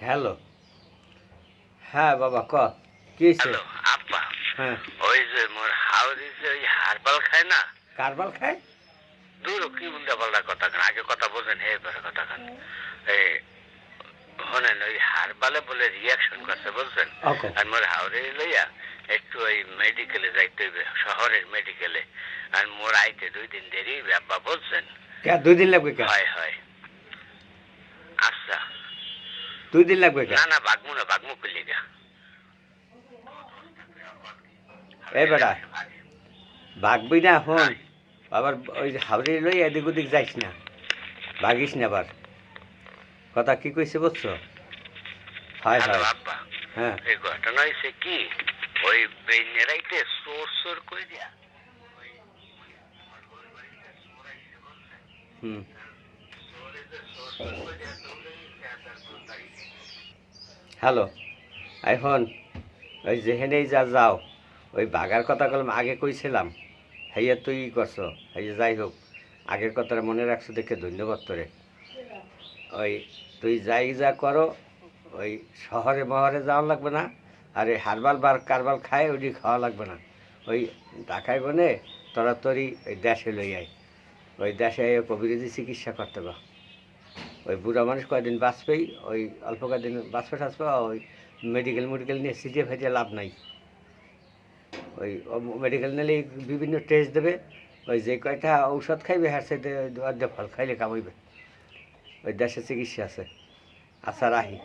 Hello. হ্যাঁ বাবা ক কি হয়েছে? হ্যালো আব্বা, হ্যাঁ। ওই যে মোর হাওড়ি যে ওই হারবাল খায় না, কারবাল খায়? দূর কি উল্টা পাল্টা কথা কেন, আগে কথা বোঝেন, হে পরে কথা কেন। এই শোনেন, ওই হারবালে বলে রিয়াকশন করছে বুঝছেন। ওকে। আর মোর হাওড়ি লইয়া একটু ওই মেডিকেলে যাইতে হইবে, শহরের মেডিকেলে। আর মোর আইতে 2 দিন দেরি হইবে আব্বা বুঝছেন। কে 2 দিন লাগবে কে? হয় হয়। আচ্ছা। 2 দিন লাগবে কে? না বাগমু করলি গা। এই বেটা ভাগবি না হন। আবার ওই হাওড়ি লই এদিক ওদিক যাইস না, ভাগিস না আবার। কথা কি কইছে বুঝছো? হয় হ্যালো হয়। আব্বা, হ্যাঁ। এই ঘটনা হয়েছে কি, ওই বেনেরাইতে সোর করে দিয়া। হুম। হ্যালো। এখন ওই যেখানেই যাও, ওই বাঘার কথা কলম আগে কইছিলাম, হেয়া তুই করছো, হেয়া যাই হোক, আগের কথাটা মনে রাখছো দেখে ধন্যবাদ তোরে। ওই তুই যাই যা করো, ওই শহরে মহরে যাওয়া লাগবে না। আর এই হারবাল বার কারবাল খায় ওইটি খাওয়া লাগবে না। ওই ঢাকায় বনে তোরা তোরই ওই দেশে লই আয়, ওই দেশে কবিরাজি চিকিৎসা করতে বা। ওই বুড়া মানুষ কয়দিন বাঁচবেই, ওই অল্প কয়দিন বাঁচবে টাচবে, ওই মেডিকেল নিয়ে সিটিয়ে ফেটিয়ে লাভ নাই। ওই মেডিকেল নিলে বিভিন্ন টেস্ট দেবে, ওই যে কয়টা ঔষধ খাইবে হ্যার সাথে ফল খাইলে কামাইবে। ওই দেশে চিকিৎসা আছে। আচ্ছা রাহি।